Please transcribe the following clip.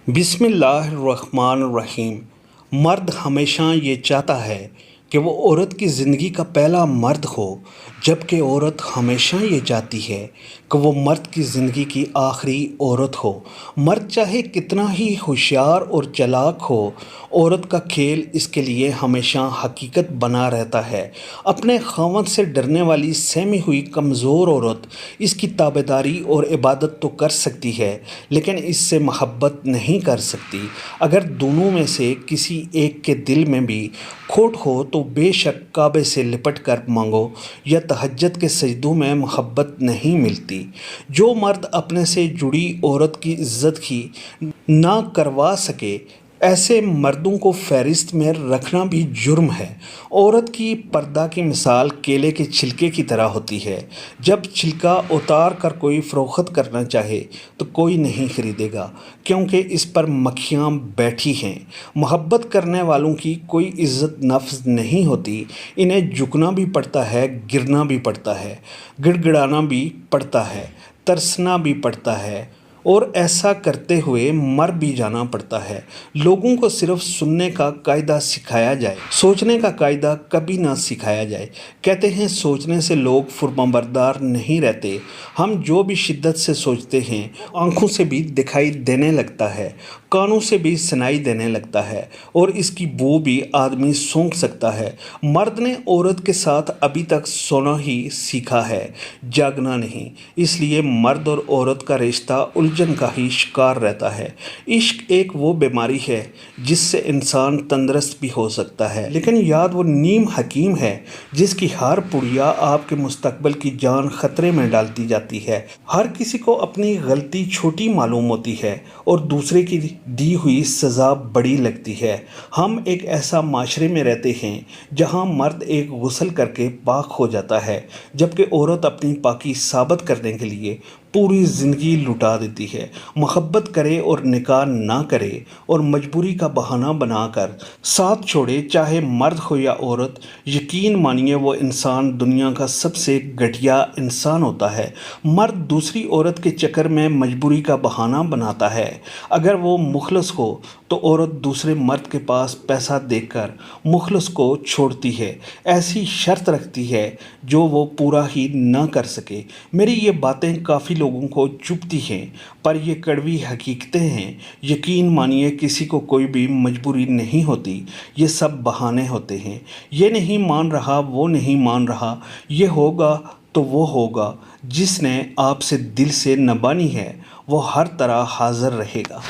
بسم اللہ الرحمن الرحیم۔ مرد ہمیشہ یہ چاہتا ہے کہ وہ عورت کی زندگی کا پہلا مرد ہو، جبکہ عورت ہمیشہ یہ چاہتی ہے کہ وہ مرد کی زندگی کی آخری عورت ہو۔ مرد چاہے کتنا ہی ہوشیار اور چالاک ہو، عورت کا کھیل اس کے لیے ہمیشہ حقیقت بنا رہتا ہے۔ اپنے خاوند سے ڈرنے والی سہمی ہوئی کمزور عورت اس کی تابعداری اور عبادت تو کر سکتی ہے، لیکن اس سے محبت نہیں کر سکتی۔ اگر دونوں میں سے کسی ایک کے دل میں بھی کھوٹ ہو تو بے شک کعبے سے لپٹ کر مانگو یا تہجد کے سجدوں میں محبت نہیں ملتی۔ جو مرد اپنے سے جڑی عورت کی عزت ہی نہ کروا سکے، ایسے مردوں کو فہرست میں رکھنا بھی جرم ہے۔ عورت کی پردہ کی مثال کیلے کے چھلکے کی طرح ہوتی ہے۔ جب چھلکا اتار کر کوئی فروخت کرنا چاہے تو کوئی نہیں خریدے گا، کیونکہ اس پر مکھیاں بیٹھی ہیں۔ محبت کرنے والوں کی کوئی عزت نفس نہیں ہوتی، انہیں جھکنا بھی پڑتا ہے، گرنا بھی پڑتا ہے، گڑ گڑانا بھی پڑتا ہے، ترسنا بھی پڑتا ہے، اور ایسا کرتے ہوئے مر بھی جانا پڑتا ہے۔ لوگوں کو صرف سننے کا قاعدہ سکھایا جائے، سوچنے کا قاعدہ کبھی نہ سکھایا جائے۔ کہتے ہیں سوچنے سے لوگ فرمانبردار نہیں رہتے۔ ہم جو بھی شدت سے سوچتے ہیں آنکھوں سے بھی دکھائی دینے لگتا ہے، کانوں سے بھی سنائی دینے لگتا ہے، اور اس کی بو بھی آدمی سونگھ سکتا ہے۔ مرد نے عورت کے ساتھ ابھی تک سونا ہی سیکھا ہے، جاگنا نہیں۔ اس لیے مرد اور عورت کا رشتہ الجھن کا ہی شکار رہتا ہے۔ عشق ایک وہ بیماری ہے جس سے انسان تندرست بھی ہو سکتا ہے، لیکن یاد وہ نیم حکیم ہے جس کی ہر پڑیا آپ کے مستقبل کی جان خطرے میں ڈالتی جاتی ہے۔ ہر کسی کو اپنی غلطی چھوٹی معلوم ہوتی ہے اور دوسرے کی دی ہوئی سزا بڑی لگتی ہے۔ ہم ایک ایسا معاشرے میں رہتے ہیں جہاں مرد ایک غسل کر کے پاک ہو جاتا ہے، جبکہ عورت اپنی پاکی ثابت کرنے کے لیے پوری زندگی لٹا دیتی ہے۔ محبت کرے اور نکاح نہ کرے اور مجبوری کا بہانہ بنا کر ساتھ چھوڑے، چاہے مرد ہو یا عورت، یقین مانیے وہ انسان دنیا کا سب سے گھٹیا انسان ہوتا ہے۔ مرد دوسری عورت کے چکر میں مجبوری کا بہانہ بناتا ہے۔ اگر وہ مخلص ہو تو عورت دوسرے مرد کے پاس پیسہ دے کر مخلص کو چھوڑتی ہے، ایسی شرط رکھتی ہے جو وہ پورا ہی نہ کر سکے۔ میری یہ باتیں کافی لوگوں کو چبھتی ہیں، پر یہ کڑوی حقیقتیں ہیں۔ یقین مانیے کسی کو کوئی بھی مجبوری نہیں ہوتی، یہ سب بہانے ہوتے ہیں۔ یہ نہیں مان رہا، وہ نہیں مان رہا، یہ ہوگا تو وہ ہوگا۔ جس نے آپ سے دل سے نبھانی ہے وہ ہر طرح حاضر رہے گا۔